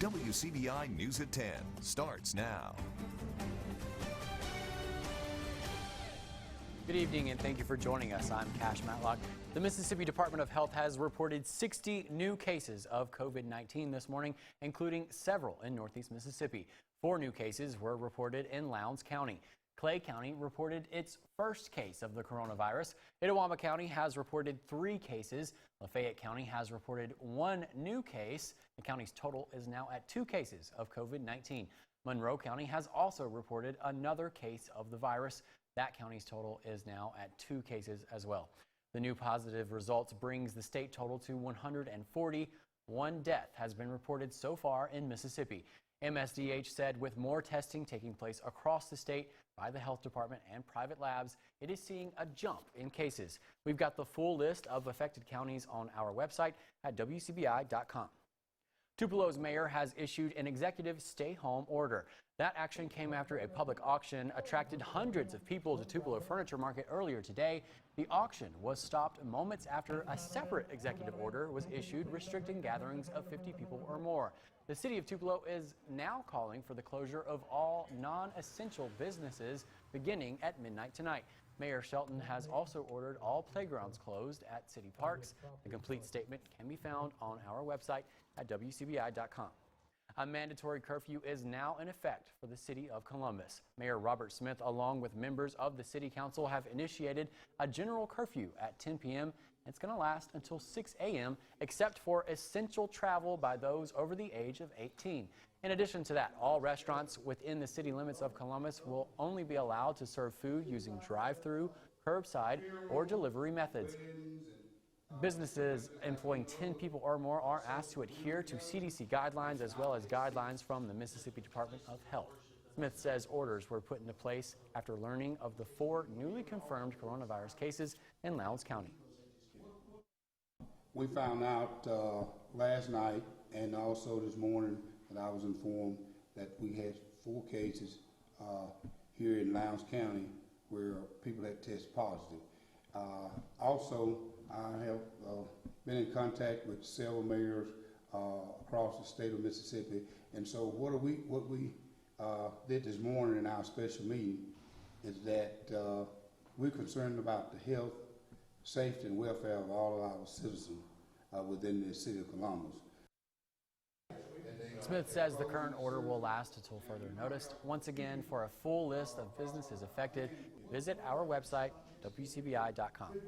WCBI News at 10 starts now. Good evening and thank you for joining us. I'm Cash Matlock. The Mississippi Department of Health has reported 60 new cases of COVID-19 this morning, including several in Northeast Mississippi. 4 new cases were reported in Lowndes County. Clay County reported its first case of the coronavirus. Itawamba County has reported 3 cases. Lafayette County has reported 1 new case. The county's total is now at 2 cases of COVID-19. Monroe County has also reported another case of the virus. That county's total is now at 2 cases as well. The new positive results brings the state total to 140. 1 death has been reported so far in Mississippi. MSDH said with more testing taking place across the state by the health department and private labs, it is seeing a jump in cases. We've got the full list of affected counties on our website at WCBI.com. Tupelo's mayor has issued an executive stay-home order. That action came after a public auction attracted hundreds of people to Tupelo Furniture Market earlier today. The auction was stopped moments after a separate executive order was issued restricting gatherings of 50 people or more. The city of Tupelo is now calling for the closure of all non-essential businesses beginning at midnight tonight. Mayor Shelton has also ordered all playgrounds closed at city parks. The complete statement can be found on our website at WCBI.com. A mandatory curfew is now in effect for the city of Columbus. Mayor Robert Smith, along with members of the city council, have initiated a general curfew at 10 p.m. It's going to last until 6 a.m. except for essential travel by those over the age of 18. In addition to that, all restaurants within the city limits of Columbus will only be allowed to serve food using drive-through, curbside, or delivery methods. Businesses employing 10 people or more are asked to adhere to CDC guidelines as well as guidelines from the Mississippi Department of Health. Smith says orders were put into place after learning of the 4 newly confirmed coronavirus cases in Lowndes County. We found out last night and also this morning that I was informed that we had 4 cases here in Lowndes County where people had tested positive. Also, I have been in contact with several mayors across the state of Mississippi, and so what we did this morning in our special meeting is that we're concerned about the health, safety, and welfare of all of our citizens within the city of Columbus. Smith says the current order will last until further notice. Once again, for a full list of businesses affected, visit our website, WCBI.com.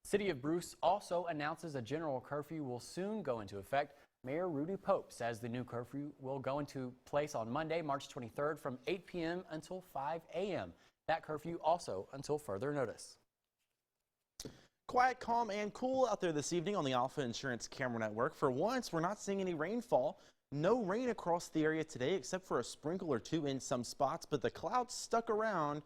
City of Bruce also announces a general curfew will soon go into effect. Mayor Rudy Pope says the new curfew will go into place on Monday, March 23rd from 8 p.m. until 5 a.m. That curfew also until further notice. Quiet, calm, and cool out there this evening on the Alpha Insurance Camera Network. For once, we're not seeing any rainfall. No rain across the area today except for a sprinkle or 2 in some spots, but the clouds stuck around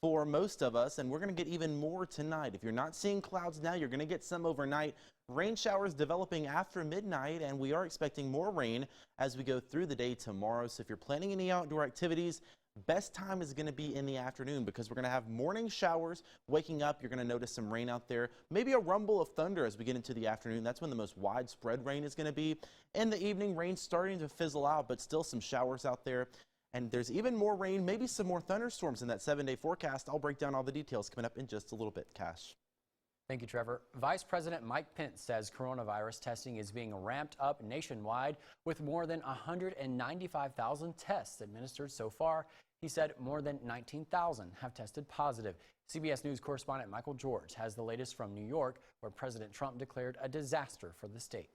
for most of us, and we're going to get even more tonight. If you're not seeing clouds now, you're going to get some overnight. Rain showers developing after midnight, and we are expecting more rain as we go through the day tomorrow. So if you're planning any outdoor activities, best time is going to be in the afternoon because we're going to have morning showers. Waking up, you're going to notice some rain out there. Maybe a rumble of thunder as we get into the afternoon. That's when the most widespread rain is going to be. In the evening, rain starting to fizzle out, but still some showers out there. And there's even more rain, maybe some more thunderstorms in that 7-day forecast. I'll break down all the details coming up in just a little bit. Cash. Thank you, Trevor. Vice President Mike Pence says coronavirus testing is being ramped up nationwide with more than 195,000 tests administered so far. He said more than 19,000 have tested positive. CBS News correspondent Michael George has the latest from New York, where President Trump declared a disaster for the state.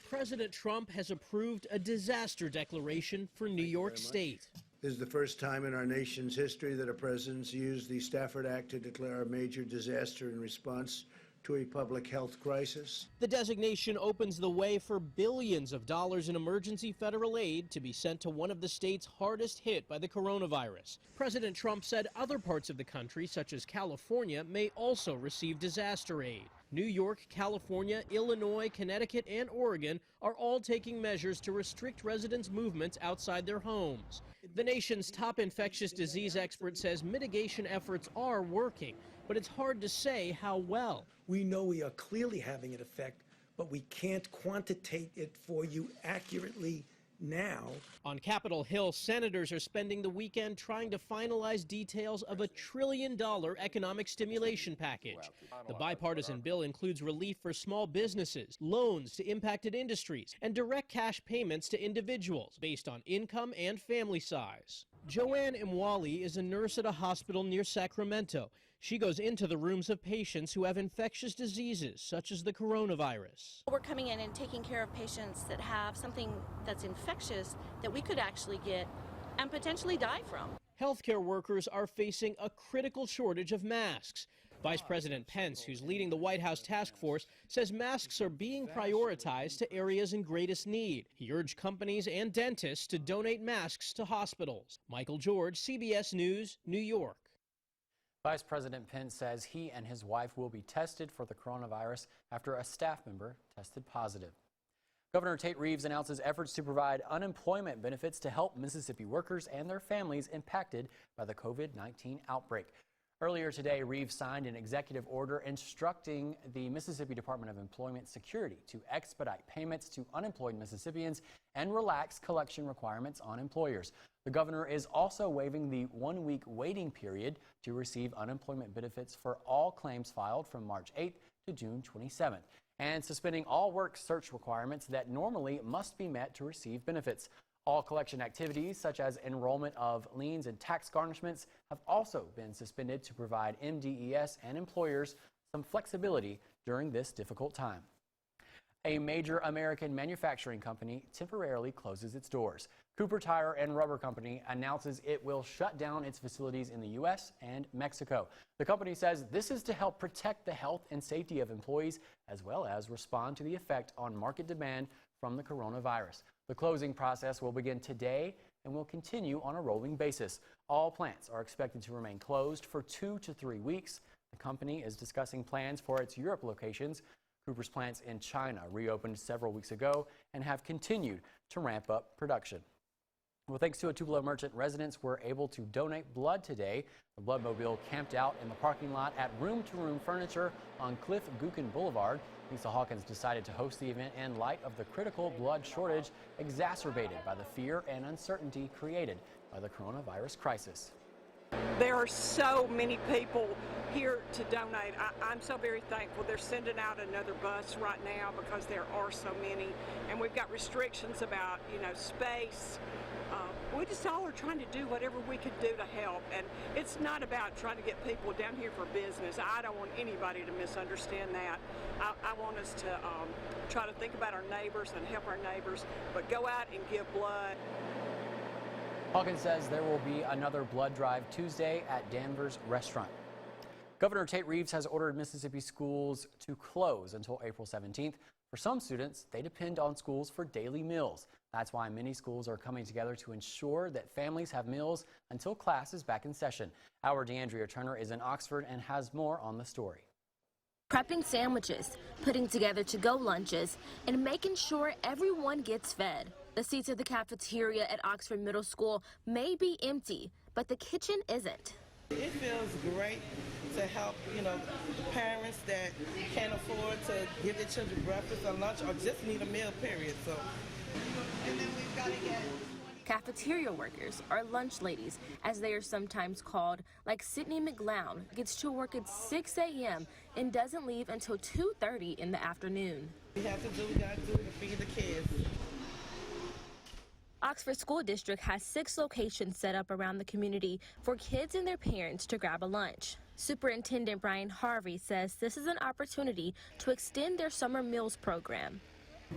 President Trump has approved a disaster declaration for New York State. This is the first time in our nation's history that a president's used the Stafford Act to declare a major disaster in response to a public health crisis. The designation opens the way for billions of dollars in emergency federal aid to be sent to one of the states hardest hit by the coronavirus. President Trump said other parts of the country, such as California, may also receive disaster aid. New York, California, Illinois, Connecticut, and Oregon are all taking measures to restrict residents' movements outside their homes. The nation's top infectious disease expert says mitigation efforts are working, but it's hard to say how well. We know we are clearly having an effect, but we can't quantitate it for you accurately now. On Capitol Hill, senators are spending the weekend trying to finalize details of a $1 trillion economic stimulation package. The bipartisan bill includes relief for small businesses, loans to impacted industries, and direct cash payments to individuals based on income and family size. Joanne Imwali is a nurse at a hospital near Sacramento. She goes into the rooms of patients who have infectious diseases, such as the coronavirus. We're coming in and taking care of patients that have something that's infectious that we could actually get and potentially die from. Healthcare workers are facing a critical shortage of masks. Vice President Pence, who's leading the White House task force, says masks are being prioritized to areas in greatest need. He urged companies and dentists to donate masks to hospitals. Michael George, CBS News, New York. Vice President Pence says he and his wife will be tested for the coronavirus after a staff member tested positive. Governor Tate Reeves announces efforts to provide unemployment benefits to help Mississippi workers and their families impacted by the COVID-19 outbreak. Earlier today, Reeves signed an executive order instructing the Mississippi Department of Employment Security to expedite payments to unemployed Mississippians and relax collection requirements on employers. The governor is also waiving the 1-week waiting period to receive unemployment benefits for all claims filed from March 8th to June 27th, and suspending all work search requirements that normally must be met to receive benefits. All collection activities, such as enrollment of liens and tax garnishments, have also been suspended to provide MDES and employers some flexibility during this difficult time. A major American manufacturing company temporarily closes its doors. Cooper Tire and Rubber Company announces it will shut down its facilities in the U.S. and Mexico. The company says this is to help protect the health and safety of employees, as well as respond to the effect on market demand from the coronavirus. The closing process will begin today and will continue on a rolling basis. All plants are expected to remain closed for 2 to 3 weeks. The company is discussing plans for its Europe locations. Cooper's plants in China reopened several weeks ago and have continued to ramp up production. Well, thanks to a Tupelo merchant, residents were able to donate blood today. The bloodmobile camped out in the parking lot at Room to Room Furniture on Cliff Gookin Boulevard. Lisa Hawkins decided to host the event in light of the critical blood shortage exacerbated by the fear and uncertainty created by the coronavirus crisis. There are so many people here to donate. I'm so very thankful. They're sending out another bus right now because there are so many, and we've got restrictions about, space. We just all are trying to do whatever we could do to help, and it's not about trying to get people down here for business. I don't want anybody to misunderstand that. I want us to try to think about our neighbors and help our neighbors, but go out and give blood. Hawkins says there will be another blood drive Tuesday at Danvers Restaurant. Governor Tate Reeves has ordered Mississippi schools to close until April 17th. For some students, they depend on schools for daily meals. That's why many schools are coming together to ensure that families have meals until class is back in session. Our DeAndrea Turner is in Oxford and has more on the story. Prepping sandwiches, putting together to-go lunches, and making sure everyone gets fed. The seats at the cafeteria at Oxford Middle School may be empty, but the kitchen isn't. It feels great to help, parents that can't afford to give their children breakfast or lunch or just need a meal, period. So, and then we've got to get cafeteria workers, or lunch ladies, as they are sometimes called, like Sydney McGlown, gets to work at 6 a.m. and doesn't leave until 2:30 in the afternoon. We have to do what we got to do to feed the kids. Oxford School District has 6 locations set up around the community for kids and their parents to grab a lunch. Superintendent Brian Harvey says this is an opportunity to extend their summer meals program.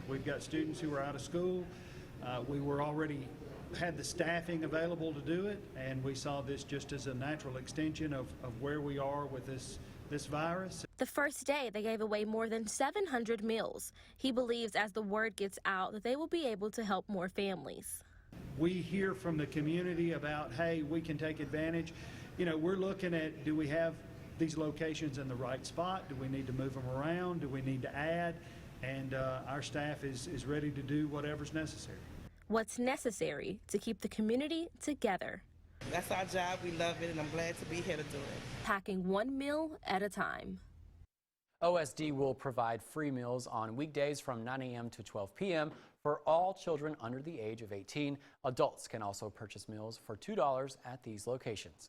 We've got students who are out of school. We were already had the staffing available to do it, and we saw this just as a natural extension of where we are with this virus. The first day, they gave away more than 700 meals. He believes as the word gets out that they will be able to help more families. We hear from the community about, hey, we can take advantage. We're looking at, do we have these locations in the right spot? Do we need to move them around? Do we need to add? And our staff is ready to do whatever's necessary. What's necessary to keep the community together. That's our job. We love it, and I'm glad to be here to do it. Packing one meal at a time. OSD will provide free meals on weekdays from 9 a.m. to 12 p.m. for all children under the age of 18. Adults can also purchase meals for $2 at these locations.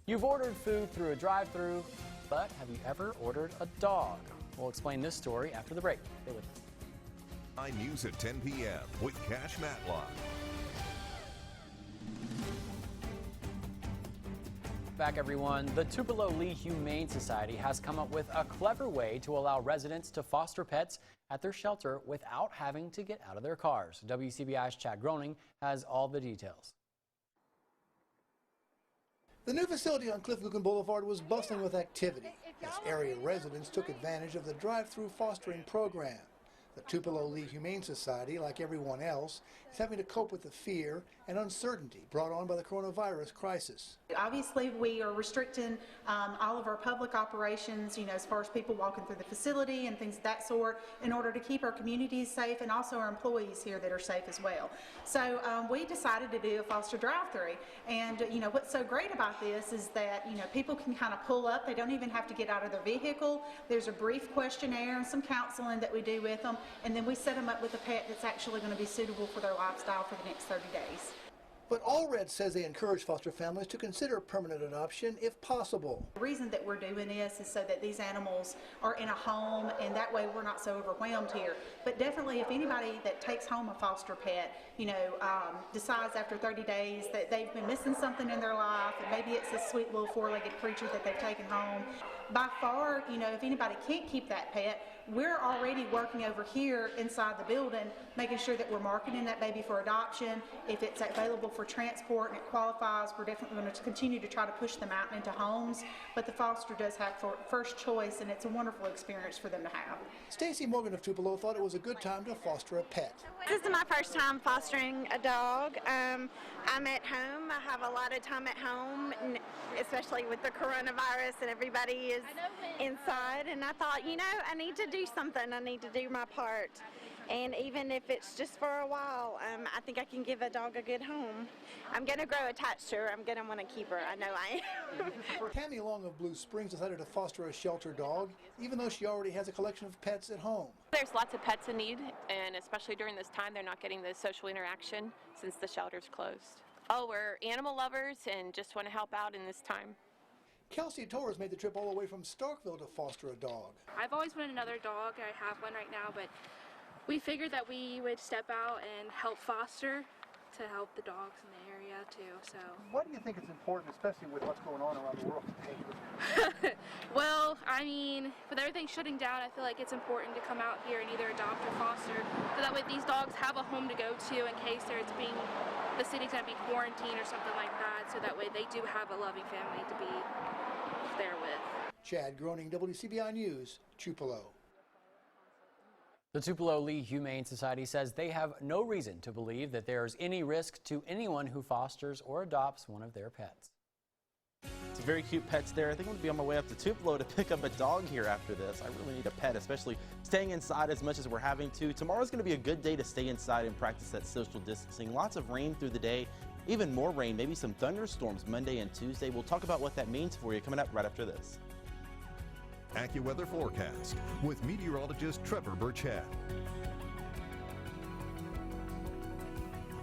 You've ordered food through a drive-thru, but have you ever ordered a dog? We'll explain this story after the break. Stay with us. News at 10 p.m. with Cash Matlock. Back, everyone. The Tupelo Lee Humane Society has come up with a clever way to allow residents to foster pets at their shelter without having to get out of their cars. WCBI's Chad Groening has all the details. The new facility on Cliff Lucan Boulevard was bustling with activity as area residents took advantage of the drive-through fostering program. The Tupelo Lee Humane Society, like everyone else, is having to cope with the fear and uncertainty brought on by the coronavirus crisis. Obviously, we are restricting all of our public operations, as far as people walking through the facility and things of that sort, in order to keep our communities safe and also our employees here that are safe as well. So we decided to do a foster drive-through. And, what's so great about this is that, people can kind of pull up. They don't even have to get out of their vehicle. There's a brief questionnaire and some counseling that we do with them. And then we set them up with a pet that's actually going to be suitable for their lifestyle for the next 30 days. But Allred says they encourage foster families to consider permanent adoption if possible. The reason that we're doing this is so that these animals are in a home, and that way we're not so overwhelmed here. But definitely, if anybody that takes home a foster pet, decides after 30 days that they've been missing something in their life, and maybe it's a sweet little four-legged creature that they've taken home, by far, if anybody can't keep that pet, we're already working over here inside the building, making sure that we're marketing that baby for adoption. If it's available for transport and it qualifies, we're definitely going to continue to try to push them out into homes. But the foster does have first choice, and it's a wonderful experience for them to have. Stacy Morgan of Tupelo thought it was a good time to foster a pet. This is my first time fostering a dog. I'm at home. I have a lot of time at home, especially with the coronavirus and everybody is inside. And I thought, I need to do something. I need to do my part. And even if it's just for a while, I think I can give a dog a good home. I'm going to grow attached to her. I'm going to want to keep her. I know I am. Tammy Long of Blue Springs decided to foster a shelter dog, even though she already has a collection of pets at home. There's lots of pets in need, and especially during this time, they're not getting the social interaction since the shelter's closed. Oh, we're animal lovers and just want to help out in this time. Kelsey Torres made the trip all the way from Starkville to foster a dog. I've always wanted another dog. I have one right now, but we figured that we would step out and help foster to help the dogs in the area too. So. Why do you think it's important, especially with what's going on around the world today? Well, with everything shutting down, I feel like it's important to come out here and either adopt or foster, so that way these dogs have a home to go to in case the city's going to be quarantined or something like that, so that way they do have a loving family to be there with. Chad Groening, WCBI News, Tupelo. The Tupelo Lee Humane Society says they have no reason to believe that there is any risk to anyone who fosters or adopts one of their pets. Some very cute pets there. I think I'm going to be on my way up to Tupelo to pick up a dog here after this. I really need a pet, especially staying inside as much as we're having to. Tomorrow's going to be a good day to stay inside and practice that social distancing. Lots of rain through the day, even more rain, maybe some thunderstorms Monday and Tuesday. We'll talk about what that means for you coming up right after this. AccuWeather forecast with meteorologist Trevor Burchett.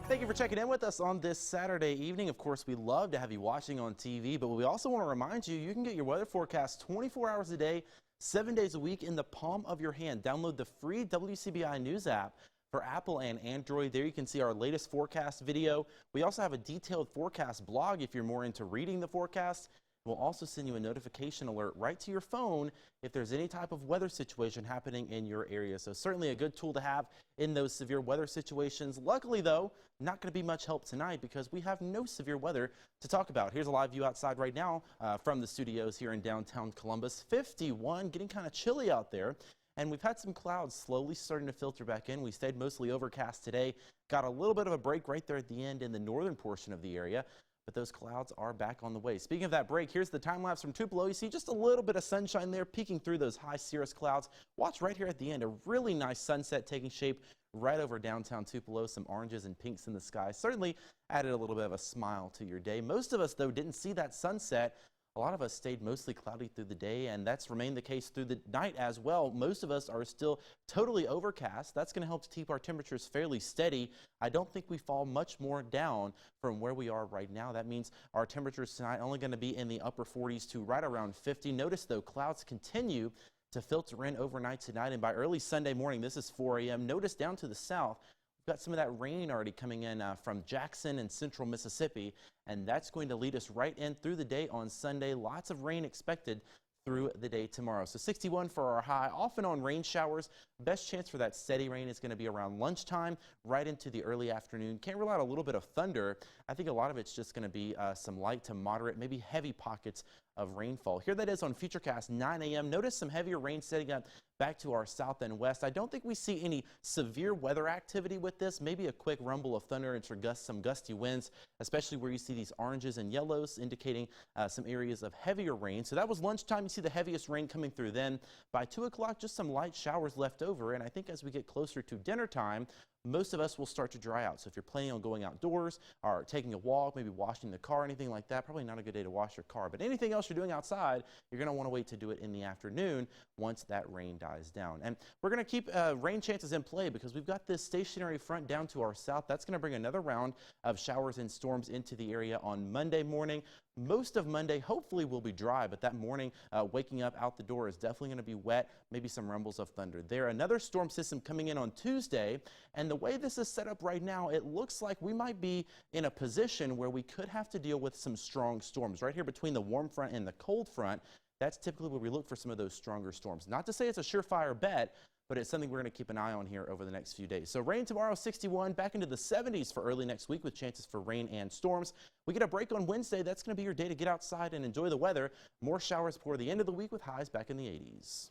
Thank you for checking in with us on this Saturday evening. Of course, we love to have you watching on TV, but we also want to remind you, you can get your weather forecast 24 hours a day, 7 days a week in the palm of your hand. Download the free WCBI News app for Apple and Android. There you can see our latest forecast video. We also have a detailed forecast blog if you're more into reading the forecast. We'll also send you a notification alert right to your phone if there's any type of weather situation happening in your area. So certainly a good tool to have in those severe weather situations. Luckily, though, not going to be much help tonight because we have no severe weather to talk about. Here's a live view outside right now from the studios here in downtown Columbus. 51, getting kind of chilly out there. And we've had some clouds slowly starting to filter back in. We stayed mostly overcast today. Got a little bit of a break right there at the end in the northern portion of the area. But those clouds are back on the way. Speaking of that break, here's the time lapse from Tupelo. You see just a little bit of sunshine there peeking through those high cirrus clouds. Watch right here at the end, a really nice sunset taking shape right over downtown Tupelo. Some oranges and pinks in the sky. Certainly added a little bit of a smile to your day. Most of us, though, didn't see that sunset. a lot of us stayed mostly cloudy through the day, and that's remained the case through the night as well. Most of us are still totally overcast. That's going to help to keep our temperatures fairly steady. I don't think we fall much more down from where we are right now. That means our temperatures tonight only going to be in the upper 40s to right around 50. Notice, though, clouds continue to filter in overnight tonight, and by early Sunday morning, this is 4 a.m., notice down to the south, we've got some of that rain already coming in from Jackson and central Mississippi, and that's going to lead us right in through the day on Sunday. Lots of rain expected through the day tomorrow. So 61 for our high, off and on rain showers. Best chance for that steady rain is going to be around lunchtime, right into the early afternoon. Can't rule out a little bit of thunder. I think a lot of it's just going to be some light to moderate, maybe heavy pockets of rainfall. Here that is on Futurecast 9 a.m. Notice some heavier rain setting up back to our south and west. I don't think we see any severe weather activity with this. Maybe a quick rumble of thunder and some gusty winds, especially where you see these oranges and yellows indicating some areas of heavier rain. So that was lunchtime. You see the heaviest rain coming through then. By 2 o'clock, just some light showers left over. And I think as we get closer to dinner time, most of us will start to dry out. So if you're planning on going outdoors or taking a walk, maybe washing the car, anything like that, probably not a good day to wash your car. But anything else you're doing outside, you're going to want to wait to do it in the afternoon once that rain dies down. And we're going to keep rain chances in play because we've got this stationary front down to our south. That's going to bring another round of showers and storms into the area on Monday morning. Most of Monday hopefully will be dry, but that morning waking up out the door is definitely going to be wet, maybe some rumbles of thunder there. Another storm system coming in on Tuesday, and the way this is set up right now, it looks like we might be in a position where we could have to deal with some strong storms right here between the warm front and the cold front. That's typically where we look for some of those stronger storms. Not to say it's a surefire bet, but it's something we're going to keep an eye on here over the next few days. So rain tomorrow, 61, back into the 70s for early next week with chances for rain and storms. We get a break on Wednesday. That's going to be your day to get outside and enjoy the weather. More showers for the end of the week with highs back in the 80s.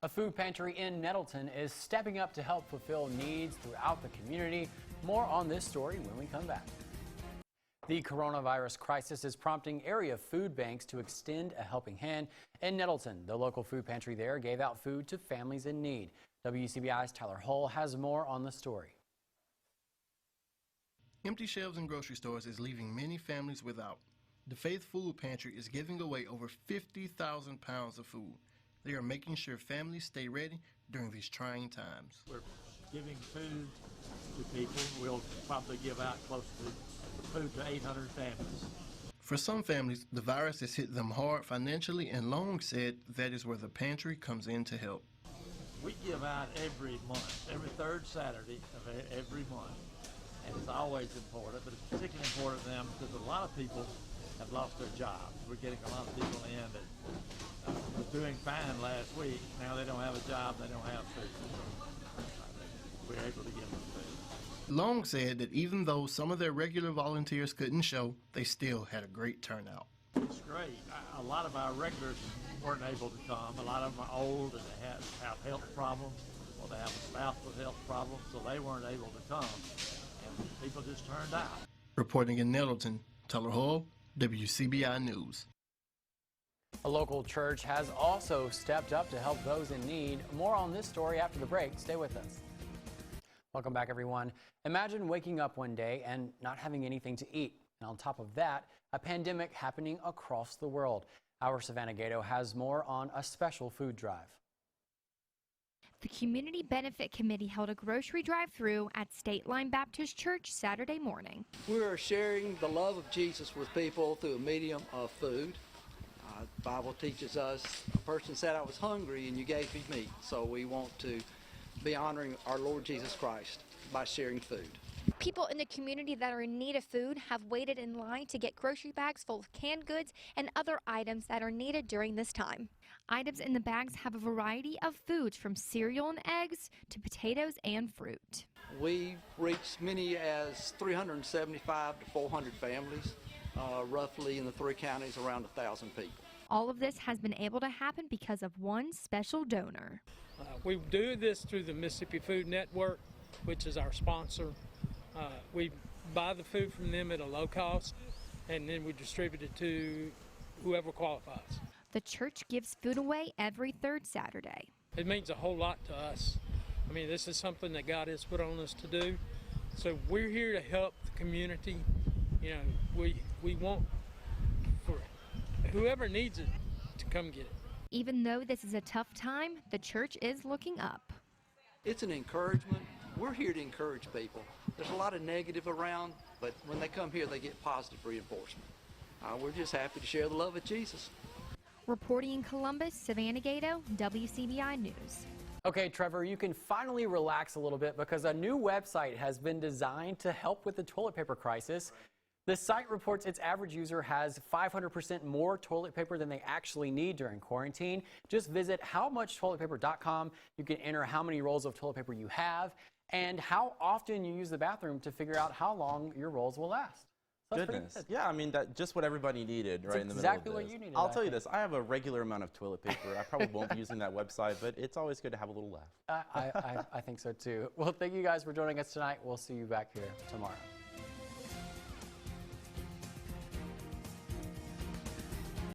A food pantry in Nettleton is stepping up to help fulfill needs throughout the community. More on this story when we come back. The coronavirus crisis is prompting area food banks to extend a helping hand. In Nettleton, the local food pantry there gave out food to families in need. WCBI's Tyler Hull has more on the story. Empty shelves in grocery stores is leaving many families without. The Faith Food Pantry is giving away over 50,000 pounds of food. They are making sure families stay ready during these trying times. We're giving food to people. We'll probably give out close to food to 800 families. For some families, the virus has hit them hard financially, and Long said that is where the pantry comes in to help. We give out every month, every third Saturday of every month, and it's always important, but it's particularly important to them because a lot of people have lost their jobs. We're getting a lot of people in that were doing fine last week. Now they don't have a job, they don't have food. We're able to give them food. Long said that even though some of their regular volunteers couldn't show, they still had a great turnout. It's great. A lot of our regulars weren't able to come. A lot of them are old and they have health problems, or they have a spouse with health problems, so they weren't able to come. And people just turned out. Reporting in Nettleton, Tyler Hull, WCBI News. A local church has also stepped up to help those in need. More on this story after the break. Stay with us. Welcome back, everyone. Imagine waking up one day and not having anything to eat. And on top of that, a pandemic happening across the world. Our Savannah Gato has more on a special food drive. The Community Benefit Committee held a grocery drive-through at State Line Baptist Church Saturday morning. We are sharing the love of Jesus with people through a medium of food. The Bible teaches us, a person said, I was hungry and you gave me meat. So we want to be honoring our Lord Jesus Christ by sharing food. People in the community that are in need of food have waited in line to get grocery bags full of canned goods and other items that are needed during this time. Items in the bags have a variety of foods from cereal and eggs to potatoes and fruit. We've reached many as 375 to 400 families, roughly in the 3 counties, around 1,000 people. All of this has been able to happen because of one special donor. We do this through the Mississippi Food Network, which is our sponsor. We buy the food from them at a low cost, and then we distribute it to whoever qualifies. The church gives food away every third Saturday. It means a whole lot to us. I mean, this is something that God has put on us to do. So we're here to help the community. You know, we want for whoever needs it to come get it. Even though this is a tough time, the church is looking up. It's an encouragement. We're here to encourage people. There's a lot of negative around, but when they come here, they get positive reinforcement. We're just happy to share the love of Jesus. Reporting in Columbus, Savannah Gato, WCBI News. Okay, Trevor, you can finally relax a little bit because a new website has been designed to help with the toilet paper crisis. The site reports its average user has 500% more toilet paper than they actually need during quarantine. Just visit howmuchtoiletpaper.com. You can enter how many rolls of toilet paper you have and how often you use the bathroom to figure out how long your rolls will last. So that's pretty Goodness. good. Yeah, I mean, that's just what everybody needed right in the middle of exactly this. what you needed, I'll I tell you think. this, I have a regular amount of toilet paper. I probably won't be using that website, but it's always good to have a little laugh. I think so too. Well, thank you guys for joining us tonight. We'll see you back here tomorrow.